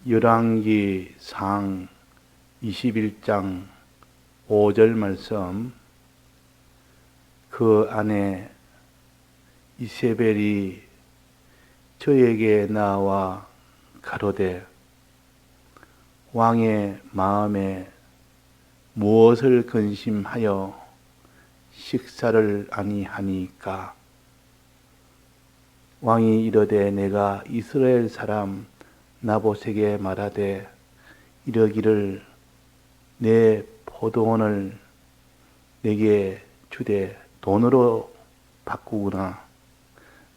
열왕기상 21장 5절 말씀, 그 안에 이세벨이 저에게 나와 가로되 왕의 마음에 무엇을 근심하여 식사를 아니하니까? 왕이 이르되 내가 이스라엘 사람 나봇에게 말하되 이러기를 내 포도원을 내게 주되 돈으로 바꾸구나.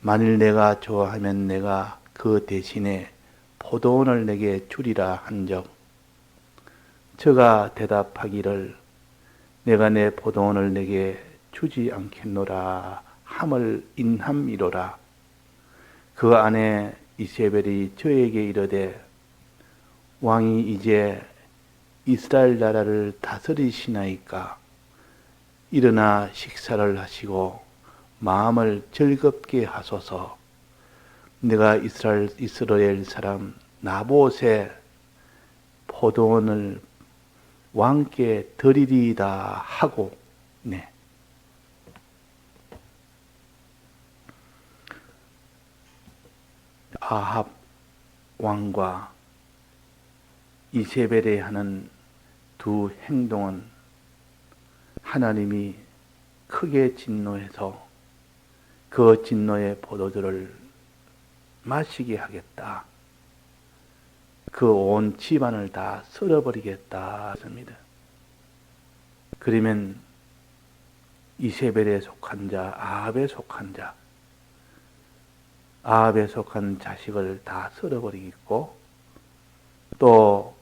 만일 내가 좋아하면 내가 그 대신에 포도원을 내게 주리라 한적, 저가 대답하기를 내가 내 포도원을 내게 주지 않겠노라 함을 인함이로라. 그 안에 이세벨이 저에게 이르되 왕이 이제 이스라엘 나라를 다스리시나이까? 일어나 식사를 하시고 마음을 즐겁게 하소서. 내가 이스라엘 사람 나봇의 포도원을 왕께 드리리다 하고, 아합 왕과 이세벨이 하는 두 행동은 하나님이 크게 진노해서 그 진노의 포도주를 마시게 하겠다. 그 온 집안을 다 쓸어버리겠다 했습니다. 그러면 이세벨에 속한 자, 아합에 속한 자, 아합에 속한 자식을 다 쓸어버리겠고, 또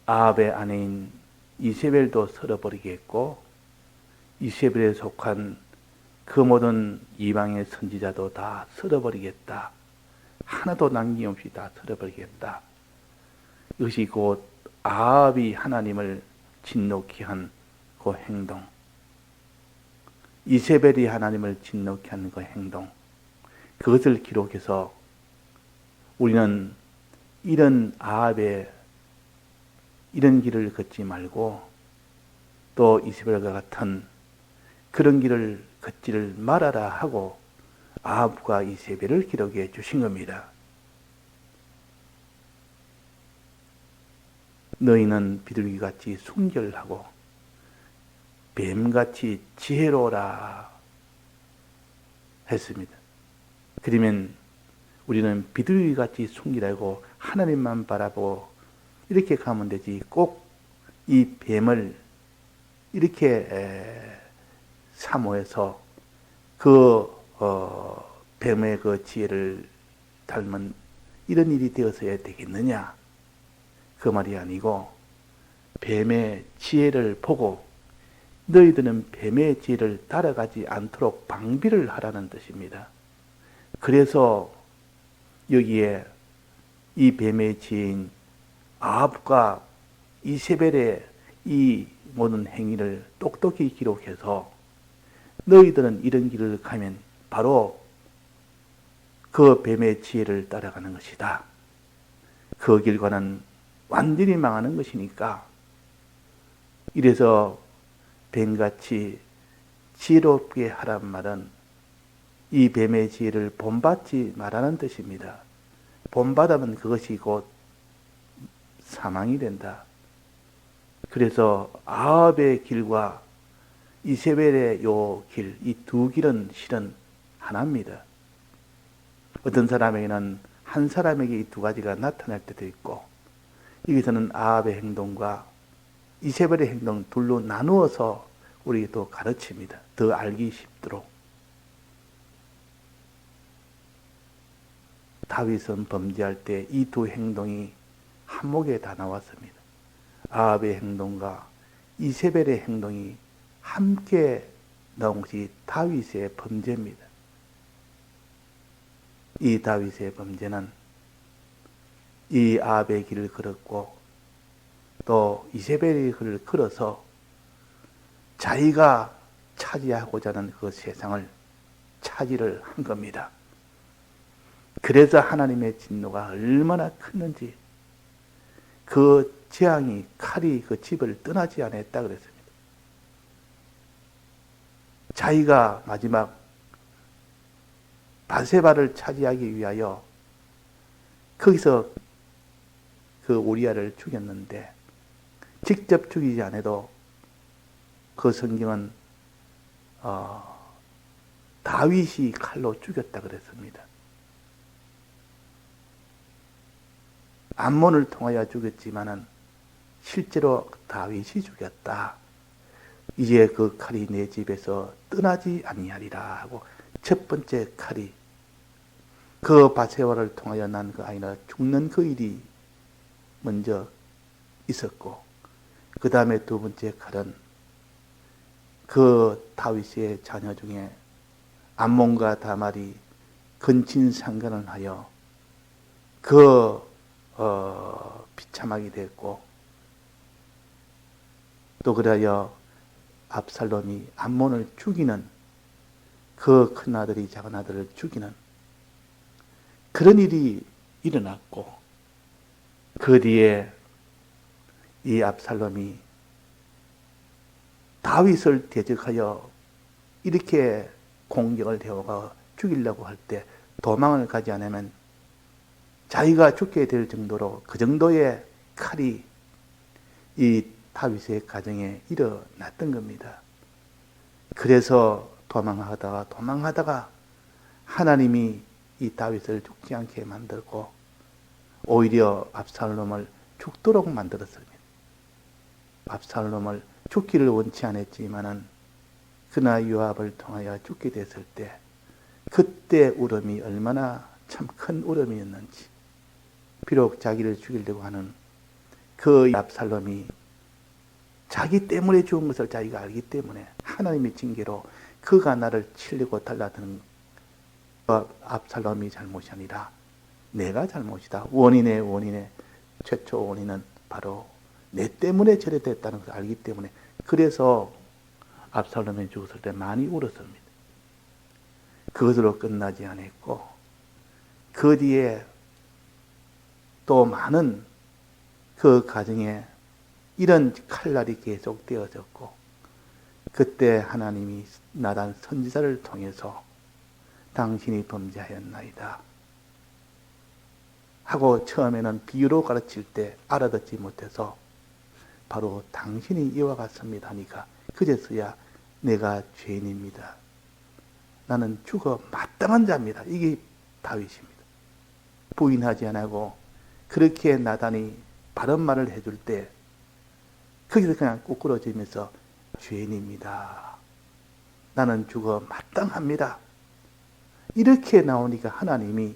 아합의 아내인 이세벨도 쓸어버리겠고, 이세벨에 속한 그 모든 이방의 선지자도 다 쓸어버리겠다. 하나도 남김없이 다 쓸어버리겠다. 이것이 곧 아합이 하나님을 진노케 한 그 행동, 이세벨이 하나님을 진노케 한 그 행동, 그것을 기록해서 우리는 이런 아합의 이런 길을 걷지 말고 또 이세벨과 같은 그런 길을 걷지를 말아라 하고 아합과 이세벨을 기록해 주신 겁니다. 너희는 비둘기같이 순결하고 뱀같이 지혜로라 했습니다. 그러면 우리는 비둘기같이 순결하고 하나님만 바라보고 이렇게 가면 되지, 꼭 이 뱀을 이렇게 사모해서 그 뱀의 그 지혜를 닮은 이런 일이 되어서야 되겠느냐? 그 말이 아니고 뱀의 지혜를 보고 너희들은 뱀의 지혜를 따라가지 않도록 방비를 하라는 뜻입니다. 그래서 여기에 이 뱀의 지혜인 아합과 이세벨의 이 모든 행위를 똑똑히 기록해서 너희들은 이런 길을 가면 바로 그 뱀의 지혜를 따라가는 것이다. 그 길과는 완전히 망하는 것이니까. 이래서 뱀같이 지혜롭게 하란 말은 이 뱀의 지혜를 본받지 말라는 뜻입니다. 본받으면 그것이 곧 사망이 된다. 그래서 아합의 길과 이세벨의 요 길, 이 두 길은 실은 하나입니다. 어떤 사람에게는 한 사람에게 이 두 가지가 나타날 때도 있고, 여기서는 아합의 행동과 이세벨의 행동 둘로 나누어서 우리에게 또 가르칩니다. 더 알기 쉽도록. 다윗은 범죄할 때 이 두 행동이 한목에 다 나왔습니다. 아합의 행동과 이세벨의 행동이 함께 나온 것이 다윗의 범죄입니다. 이 다윗의 범죄는 이 아합의 길을 걸었고 또 이세벨의 길을 걸어서 자기가 차지하고자 하는 그 세상을 차지를 한 겁니다. 그래서 하나님의 진노가 얼마나 컸는지 그 재앙이 칼이 그 집을 떠나지 않았다 그랬습니다. 자기가 마지막 바세바를 차지하기 위하여 거기서 그 우리아를 죽였는데 직접 죽이지 않아도 그 성경은 다윗이 칼로 죽였다 그랬습니다. 암몬을 통하여 죽였지만은 실제로 다윗이 죽였다. 이제 그 칼이 내 집에서 떠나지 아니하리라 하고 첫 번째 칼이 그 바세바를 통하여 난 그 아이가 죽는 그 일이 먼저 있었고 그 다음에 두 번째 칼은 그 다윗의 자녀 중에 암몬과 다말이 근친상간을 하여 비참하게 됐고 또 그래야 압살롬이 암몬을 죽이는 그 큰아들이 작은아들을 죽이는 그런 일이 일어났고 그 뒤에 이 압살롬이 다윗을 대적하여 이렇게 공격을 해오가 죽이려고 할 때 도망을 가지 않으면 자기가 죽게 될 정도로 그 정도의 칼이 이 다윗의 가정에 일어났던 겁니다. 그래서 도망하다가 하나님이 이 다윗을 죽지 않게 만들고 오히려 압살롬을 죽도록 만들었습니다. 압살롬을 죽기를 원치 않았지만은 그나 요압을 통하여 죽게 됐을 때 그때 울음이 얼마나 참 큰 울음이었는지 비록 자기를 죽이려고 하는 그 압살롬이 자기 때문에 죽은 것을 자기가 알기 때문에 하나님의 징계로 그가 나를 치려고 달라드는 압살롬이 잘못이 아니라 내가 잘못이다. 원인의 최초 원인은 바로 내 때문에 저래 됐다는 것을 알기 때문에 그래서 압살롬이 죽었을 때 많이 울었습니다. 그것으로 끝나지 않았고 그 뒤에 또 많은 그 가정에 이런 칼날이 계속되어졌고 그때 하나님이 나단 선지자를 통해서 당신이 범죄하였나이다 하고 처음에는 비유로 가르칠 때 알아듣지 못해서 바로 당신이 이와 같습니다 하니까 그제서야 내가 죄인입니다. 나는 죽어 마땅한 자입니다. 이게 다윗입니다. 부인하지 않고 그렇게 나단이 바른 말을 해줄 때 거기서 그냥 꾸꾸러지면서 죄인입니다. 나는 죽어 마땅합니다. 이렇게 나오니까 하나님이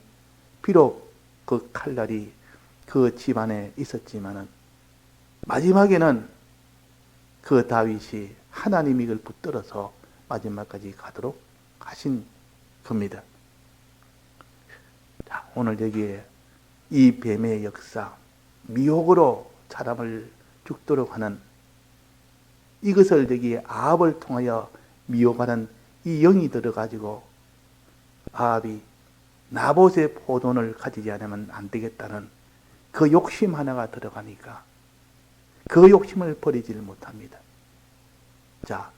비록 그 칼날이 그 집안에 있었지만은 마지막에는 그 다윗이 하나님이 이걸 붙들어서 마지막까지 가도록 하신 겁니다. 자, 오늘 여기에 이 뱀의 역사, 미혹으로 사람을 죽도록 하는 이것을 여기에 아합을 통하여 미혹하는 이 영이 들어가지고 아합이 나봇의 포도원을 가지지 않으면 안 되겠다는 그 욕심 하나가 들어가니까 그 욕심을 버리지를 못합니다. 자,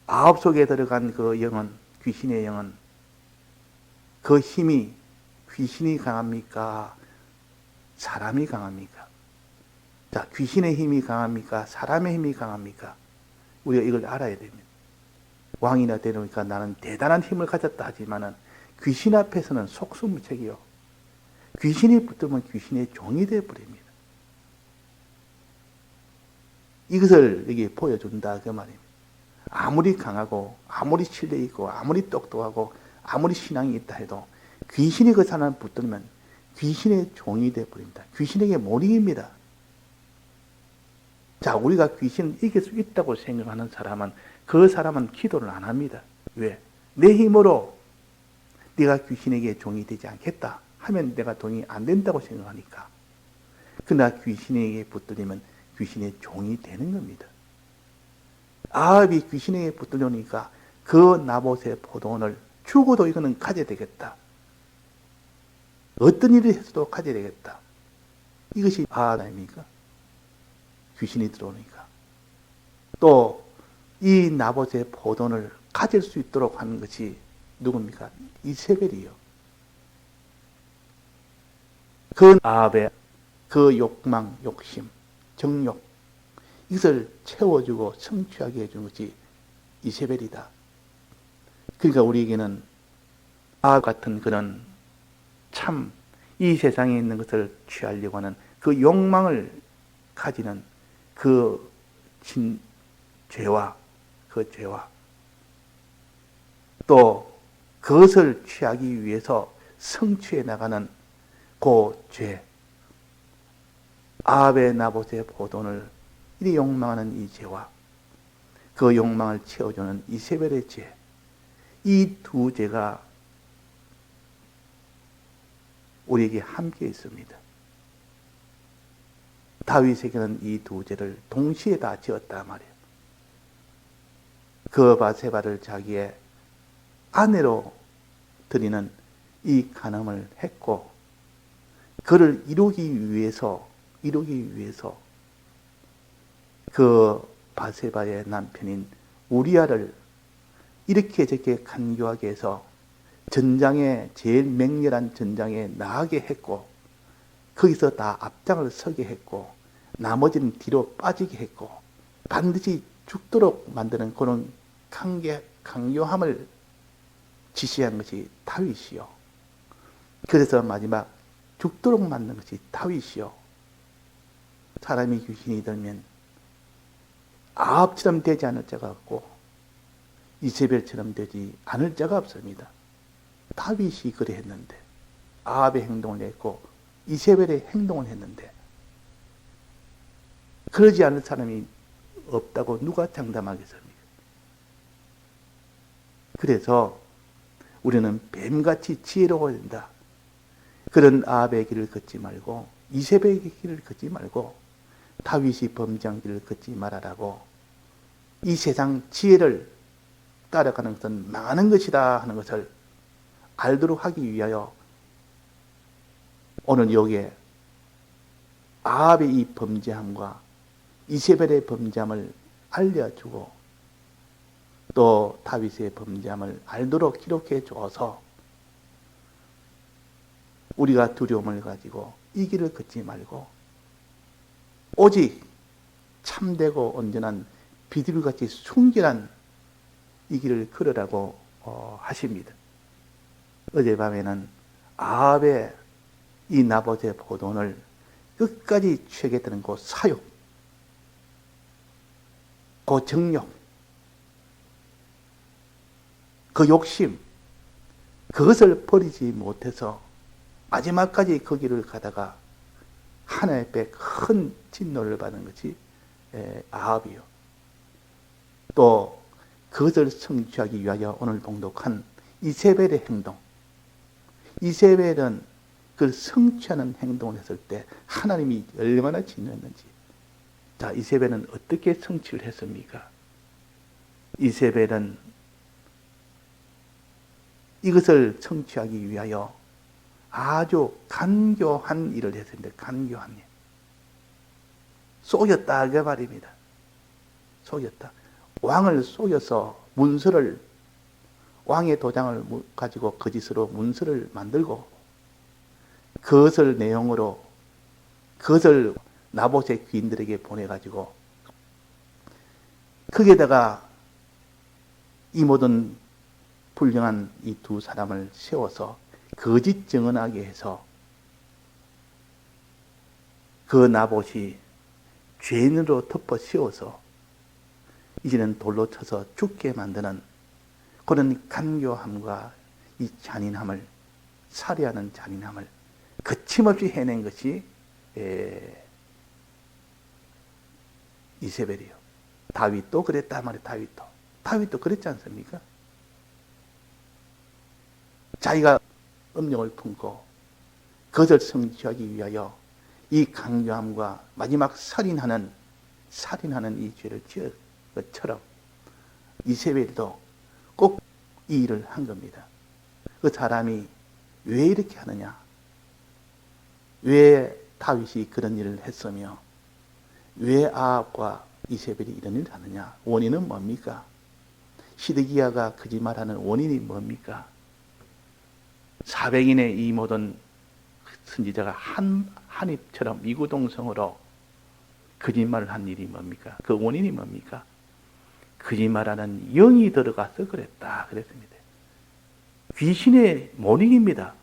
아합 속에 들어간 그 영은, 귀신의 영은 그 힘이 귀신이 강합니까? 사람이 강합니까? 자, 귀신의 힘이 강합니까? 사람의 힘이 강합니까? 우리가 이걸 알아야 됩니다. 왕이나 되니까 나는 대단한 힘을 가졌다 하지만은 귀신 앞에서는 속수무책이요. 귀신이 붙으면 귀신의 종이 되어버립니다. 이것을 여기 보여준다 그 말입니다. 아무리 강하고 아무리 신뢰 있고 아무리 똑똑하고 아무리 신앙이 있다 해도 귀신이 그 사람을 붙들면 귀신의 종이 되어버립니다. 귀신에게 못 이깁니다. 자, 우리가 귀신을 이길 수 있다고 생각하는 사람은 그 사람은 기도를 안 합니다. 왜? 내 힘으로 네가 귀신에게 종이 되지 않겠다 하면 내가 동의 안 된다고 생각하니까. 그러나 귀신에게 붙들리면 귀신의 종이 되는 겁니다. 아합이 귀신에게 붙들려니까 그 나봇의 포도원을 죽어도 이거는 가져야 되겠다. 어떤 일을 해서도 가져야 되겠다. 이것이 아합 아닙니까? 귀신이 들어오니까. 또 이 나봇의 포돈을 가질 수 있도록 하는 것이 누굽니까? 이세벨이요. 그 아합의 그 욕망, 욕심, 정욕, 이것을 채워주고 성취하게 해주는 것이 이세벨이다. 그러니까 우리에게는 아합 같은 그런 참 이 세상에 있는 것을 취하려고 하는 그 욕망을 가지는 그 죄와 또 그것을 취하기 위해서 성취해 나가는 그 죄, 아합의 나봇의 포돈을 이리 욕망하는 이 죄와 그 욕망을 채워주는 이세벨의 죄, 이 두 죄가 우리에게 함께 있습니다. 다윗에게는 이 두 죄를 동시에 다 지었단 말이에요. 그 바세바를 자기의 아내로 드리는 이 간음을 했고, 그를 이루기 위해서 그 바세바의 남편인 우리아를 이렇게 저렇게 간교하게 해서 전장에, 제일 맹렬한 전장에 나가게 했고, 거기서 다 앞장을 서게 했고, 나머지는 뒤로 빠지게 했고, 반드시 죽도록 만드는 그런 강요함을 지시한 것이 다윗이요. 그래서 마지막 죽도록 만든 것이 다윗이요. 사람이 귀신이 들면 아합처럼 되지 않을 자가 없고 이세벨처럼 되지 않을 자가 없습니다. 다윗이 그래 했는데, 아합의 행동을 했고 이세벨의 행동을 했는데, 그러지 않을 사람이 없다고 누가 장담하겠습니까? 그래서 우리는 뱀같이 지혜로워야 된다. 그런 아합의 길을 걷지 말고, 이세벨의 길을 걷지 말고, 다윗이 범죄한 길을 걷지 말아라고, 이 세상 지혜를 따라가는 것은 망하는 것이다 하는 것을 알도록 하기 위하여 오늘 여기에 아합의 이 범죄함과 이세벨의 범죄함을 알려주고, 또 다윗의 범죄함을 알도록 기록해 주어서 우리가 두려움을 가지고 이 길을 걷지 말고 오직 참되고 온전한 비둘기같이 순결한 이 길을 걸으라고 하십니다. 어젯밤에는 아합의 이 나봇의 포돈을 끝까지 취하겠다는 그 사욕, 그 정욕, 그 욕심, 그것을 버리지 못해서 마지막까지 그 길을 가다가 하나님 앞에 큰 진노를 받은 것이 아합이요. 또 그것을 성취하기 위하여 오늘 봉독한 이세벨의 행동, 이세벨은 그걸 성취하는 행동을 했을 때 하나님이 얼마나 진노했는지. 자, 이세벨은 어떻게 성취를 했습니까? 이세벨은 이것을 성취하기 위하여 아주 간교한 일을 했습니다. 간교한 일. 속였다 그 말입니다. 속였다. 왕을 속여서 문서를, 왕의 도장을 가지고 거짓으로 문서를 만들고, 그것을 내용으로 그것을 나봇의 귀인들에게 보내가지고 거기에다가 이 모든 불량한 이 두 사람을 세워서 거짓 증언하게 해서 그 나봇이 죄인으로 덮어 씌워서 이제는 돌로 쳐서 죽게 만드는 그런 간교함과 이 잔인함을, 살해하는 잔인함을 거침없이 해낸 것이 이세벨이요. 다윗도 그랬단 말이에요. 다윗도 그랬지 않습니까? 자기가 음욕을 품고 그것을 성취하기 위하여 이 강요함과 마지막 살인하는 이 죄를 지을 것처럼 이세벨도 꼭 이 일을 한 겁니다. 그 사람이 왜 이렇게 하느냐? 왜 다윗이 그런 일을 했으며 왜 아합과 이세벨이 이런 일을 하느냐? 원인은 뭡니까? 시드기야가 거짓말하는 원인이 뭡니까? 400인의 이 모든 선지자가 한입처럼 이구동성으로 거짓말을 한 일이 뭡니까? 그 원인이 뭡니까? 거짓말하는 영이 들어가서 그랬다 그랬습니다. 귀신의 모닝입니다.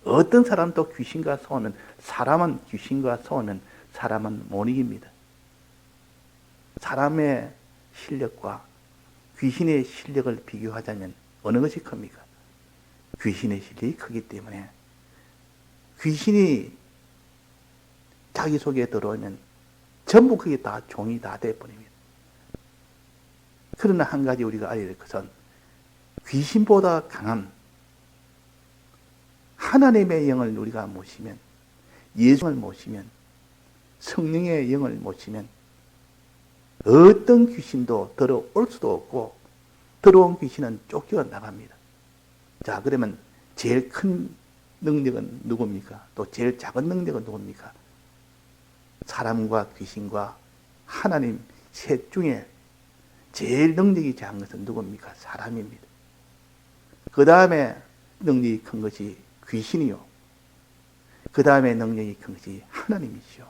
어떤 사람도 귀신과 싸우면, 사람은 귀신과 싸우면 사람은 모닝입니다. 사람의 실력과 귀신의 실력을 비교하자면 어느 것이 큽니까? 귀신의 실력이 크기 때문에 귀신이 자기 속에 들어오면 전부 그게 다 종이 다 돼버립니다. 그러나 한 가지 우리가 알아야 될 것은 귀신보다 강한 하나님의 영을 우리가 모시면, 예수를 모시면, 성령의 영을 모시면 어떤 귀신도 들어올 수도 없고 들어온 귀신은 쫓겨나갑니다. 자, 그러면 제일 큰 능력은 누굽니까? 또 제일 작은 능력은 누굽니까? 사람과 귀신과 하나님 셋 중에 제일 능력이 작은 것은 누굽니까? 사람입니다. 그 다음에 능력이 큰 것이 귀신이요. 그 다음에 능력이 큰 것이 하나님이시오.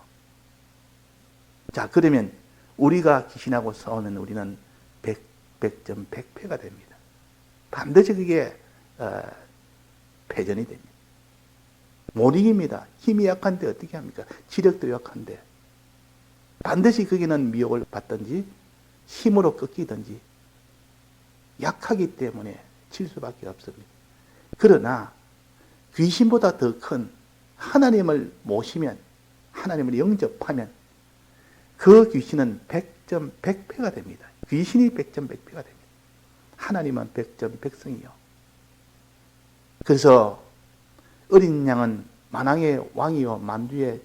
자, 그러면 우리가 귀신하고 싸우면 우리는 100점 100패가 됩니다. 반드시 그게 패전이 됩니다. 못 이깁니다. 힘이 약한데 어떻게 합니까? 지력도 약한데 반드시 거기는 미혹을 받든지 힘으로 꺾이든지 약하기 때문에 질 수밖에 없습니다. 그러나 귀신보다 더 큰 하나님을 모시면, 하나님을 영접하면 그 귀신은 100점 100패가 됩니다. 귀신이 100점 100패가 됩니다. 하나님은 100점 100승이요. 그래서 어린 양은 만왕의 왕이요 만주의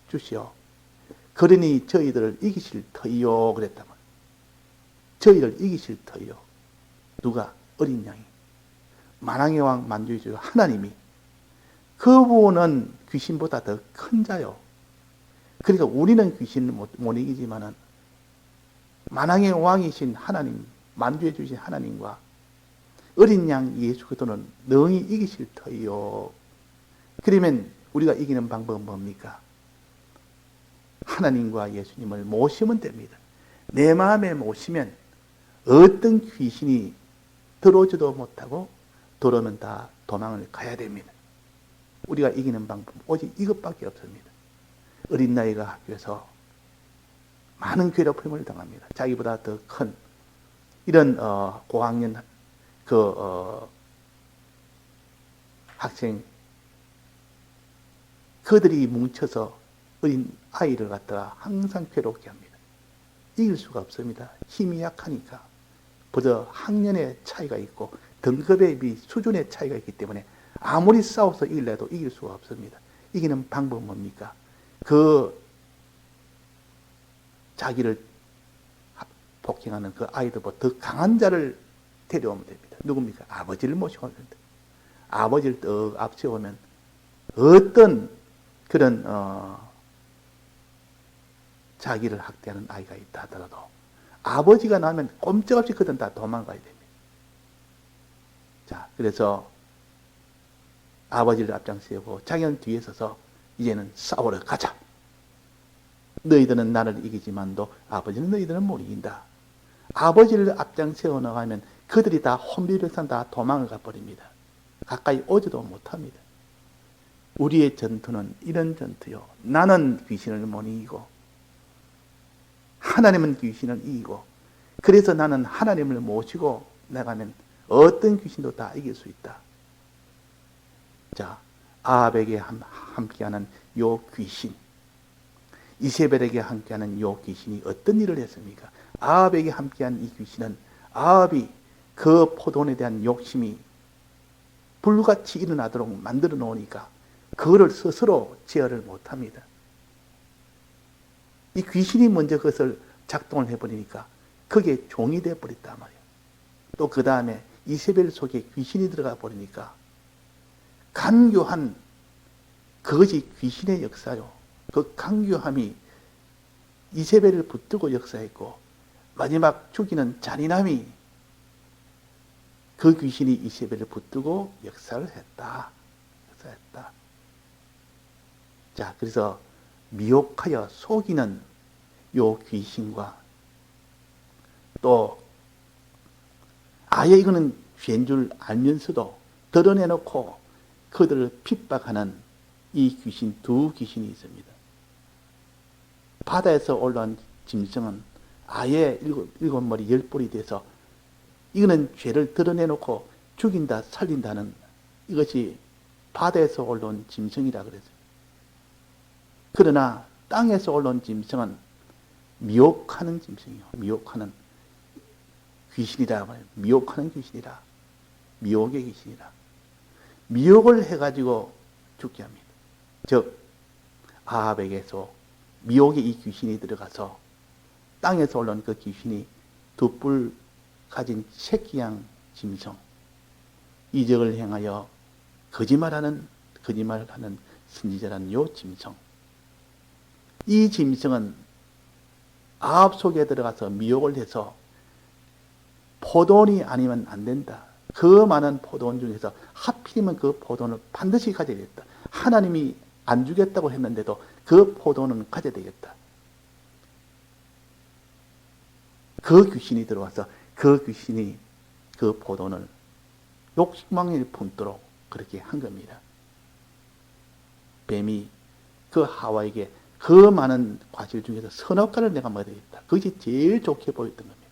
주시오. 그러니 저희들을 이기실 터이요 그랬단 말이에요. 저희를 이기실 터이요. 누가? 어린 양이. 만왕의 왕 만주의 주 하나님이. 그분은 귀신보다 더 큰 자요. 그러니까 우리는 귀신을 못 이기지만은 만왕의 왕이신 하나님, 만주해 주신 하나님과 어린 양 예수 그리스도는 능히 이기실 터이요. 그러면 우리가 이기는 방법은 뭡니까? 하나님과 예수님을 모시면 됩니다. 내 마음에 모시면 어떤 귀신이 들어오지도 못하고 들어오면 다 도망을 가야 됩니다. 우리가 이기는 방법은 오직 이것밖에 없습니다. 어린 나이가 학교에서 많은 괴롭힘을 당합니다. 자기보다 더 큰 이런 고학년 학생 그들이 뭉쳐서 어린 아이를 갖다가 항상 괴롭게 합니다. 이길 수가 없습니다. 힘이 약하니까. 벌써 학년의 차이가 있고 등급의 수준의 차이가 있기 때문에 아무리 싸워서 이기려도 이길 수가 없습니다. 이기는 방법은 뭡니까? 자기를 폭행하는 그 아이들보다 더 강한 자를 데려오면 됩니다. 누굽니까? 아버지를 모셔오면 됩니다. 아버지를 더 앞세우면 어떤 그런 자기를 학대하는 아이가 있다 하더라도 아버지가 나면 꼼짝없이 그들은 다 도망가야 됩니다. 자, 그래서 아버지를 앞장세우고 자기는 뒤에 서서 이제는 싸우러 가자. 너희들은 나를 이기지만도 아버지는 너희들은 못 이긴다. 아버지를 앞장세워 나가면 그들이 다 혼비백산 다 도망을 가버립니다. 가까이 오지도 못합니다. 우리의 전투는 이런 전투요. 나는 귀신을 못 이기고 하나님은 귀신을 이기고 그래서 나는 하나님을 모시고 나가면 어떤 귀신도 다 이길 수 있다. 자, 아합에게 함께하는 요 귀신, 이세벨에게 함께하는 요 귀신이 어떤 일을 했습니까? 아합에게 함께한 이 귀신은 아합이 그 포도원에 대한 욕심이 불같이 일어나도록 만들어 놓으니까 그거를 스스로 제어를 못합니다. 이 귀신이 먼저 그것을 작동을 해버리니까 그게 종이 되어버렸단 말이에요. 또 그 다음에 이세벨 속에 귀신이 들어가 버리니까 간교한 그것이 귀신의 역사요. 그 간교함이 이세벨을 붙들고 역사했고 마지막 죽이는 잔인함이 그 귀신이 이세벨을 붙들고 역사를 했다. 역사했다. 자, 그래서 미혹하여 속이는 요 귀신과 또 아예 이거는 죄인 줄 알면서도 드러내놓고 그들을 핍박하는 이 귀신, 두 귀신이 있습니다. 바다에서 올라온 짐승은 아예 일곱 머리 열 뿔이 돼서 이거는 죄를 드러내놓고 죽인다, 살린다는 이것이 바다에서 올라온 짐승이라 그랬어요. 그러나 땅에서 올라온 짐승은 미혹하는 짐승이요. 미혹하는 귀신이라 말해요. 미혹하는 귀신이라. 미혹의 귀신이라. 미혹을 해가지고 죽게 합니다. 즉 아합에게서 미혹의 이 귀신이 들어가서 땅에서 올라온 그 귀신이 두 뿔 가진 새끼양 짐승 이적을 행하여 거짓말하는 선지자라는 요 짐승. 이 짐승은 아합 속에 들어가서 미혹을 해서 포도원이 아니면 안 된다. 그 많은 포도원 중에서 하필이면 그 포도원을 반드시 가져야 되겠다. 하나님이 안 주겠다고 했는데도 그 포도원은 가져야 되겠다. 그 귀신이 들어와서 그 귀신이 그 포도원을 욕망을 품도록 그렇게 한 겁니다. 뱀이 그 하와에게 그 많은 과실 중에서 서너 가지를 내가 먹어야 되겠다. 그것이 제일 좋게 보였던 겁니다.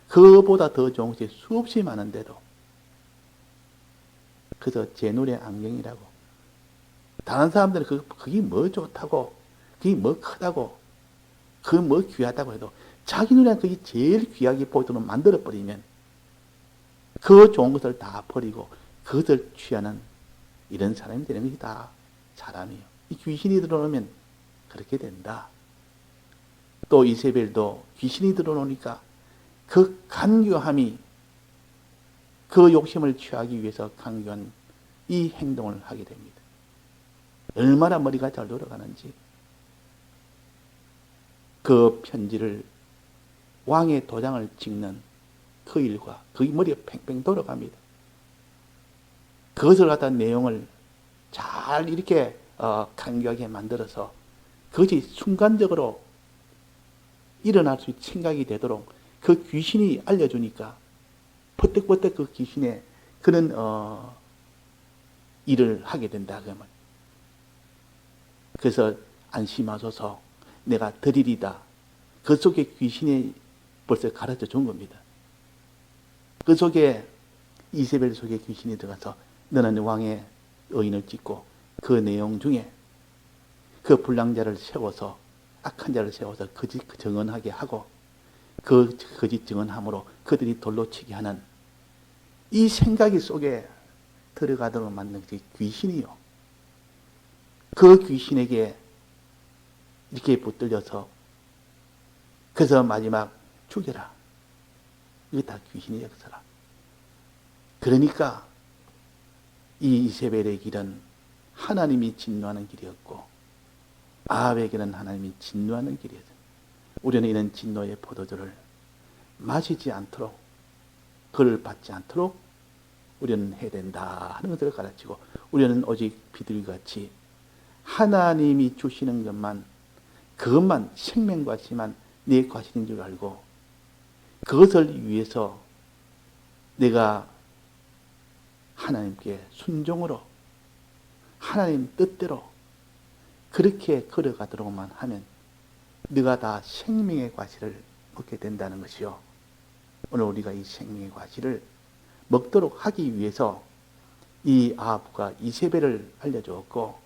그보다 더 좋은 것이 수없이 많은데도 그래서 제 눈에 안경이라고 다른 사람들은 그게 뭐 좋다고 그게 뭐 크다고 그게 뭐 귀하다고 해도 자기 눈에 그게 제일 귀하게 보이도록 만들어버리면 그 좋은 것을 다 버리고 그것을 취하는 이런 사람이 되는 것이 다 사람이에요. 이 귀신이 들어오면 그렇게 된다. 또 이세벨도 귀신이 들어오니까 그 간교함이 그 욕심을 취하기 위해서 간교한 이 행동을 하게 됩니다. 얼마나 머리가 잘 돌아가는지 그 편지를 왕의 도장을 찍는 그 일과 그게 머리가 팽팽 돌아갑니다. 그것을 갖다 내용을 잘 이렇게 간교하게 만들어서 그것이 순간적으로 일어날 수 있는 생각이 되도록 그 귀신이 알려주니까 퍼뜩퍼뜩 그 귀신의 그런 일을 하게 된다. 그러면 그래서 안심하소서 내가 드리리다. 그 속에 귀신이 벌써 가르쳐 준 겁니다. 그 속에 이세벨 속에 귀신이 들어가서 너는 왕의 의인을 찍고 그 내용 중에 그 불량자를 세워서 악한 자를 세워서 거짓 증언하게 하고 그 거짓 증언함으로 그들이 돌로 치게 하는 이 생각이 속에 들어가도록 만든 것이 귀신이요. 그 귀신에게 이렇게 붙들려서 그래서 마지막 죽여라. 이게 다 귀신의 역사라. 그러니까 이 이세벨의 길은 하나님이 진노하는 길이었고 아합에게는 하나님이 진노하는 길이었어요. 우리는 이런 진노의 포도주를 마시지 않도록 그를 받지 않도록 우리는 해야 된다 하는 것을 가르치고 우리는 오직 비둘기같이 하나님이 주시는 것만 그것만 생명과시만 내 과실인 줄 알고 그것을 위해서 내가 하나님께 순종으로 하나님 뜻대로 그렇게 걸어가도록만 하면 네가 다 생명의 과실을 먹게 된다는 것이요. 오늘 우리가 이 생명의 과실을 먹도록 하기 위해서 이 아합과 이세벨을 알려주었고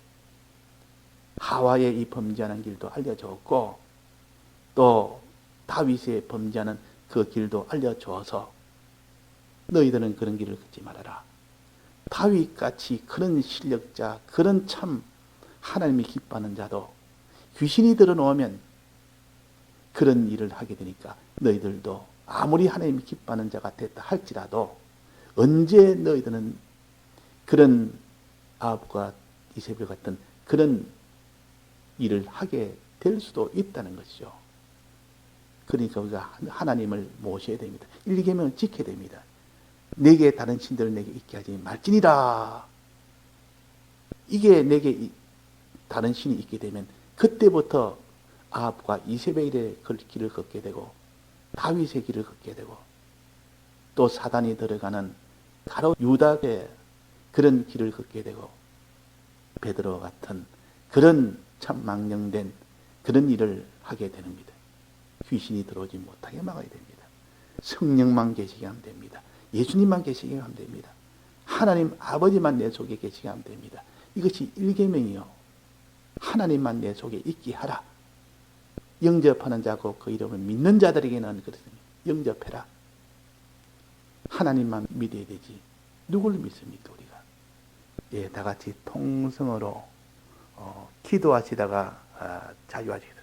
하와의 이 범죄하는 길도 알려주었고 또 다윗의 범죄하는 그 길도 알려주어서 너희들은 그런 길을 걷지 말아라. 다윗같이 그런 실력자, 그런 참 하나님이 기뻐하는 자도 귀신이 들어놓으면 그런 일을 하게 되니까 너희들도 아무리 하나님이 기뻐하는 자가 됐다 할지라도 언제 너희들은 그런 아합과 이세벨 같은 그런 일을 하게 될 수도 있다는 것이죠. 그러니까 우리가 하나님을 모셔야 됩니다. 일계명을 지켜야 됩니다. 내게 다른 신들을 내게 있게 하지 말지니라. 이게 내게 다른 신이 있게 되면 그때부터 아합과 이세벨의 길을 걷게 되고 다윗의 길을 걷게 되고 또 사단이 들어가는 가롯 유다의 그런 길을 걷게 되고 베드로와 같은 그런 참 망령된 그런 일을 하게 됩니다. 귀신이 들어오지 못하게 막아야 됩니다. 성령만 계시게 하면 됩니다. 예수님만 계시게 하면 됩니다. 하나님 아버지만 내 속에 계시게 하면 됩니다. 이것이 일계명이요. 하나님만 내 속에 있게 하라. 영접하는 자고 그 이름을 믿는 자들에게는 그렇습니다. 영접해라. 하나님만 믿어야 되지. 누굴 믿습니까 우리가? 예, 다 같이 통성으로 기도하시다가 자유하시겠습니다.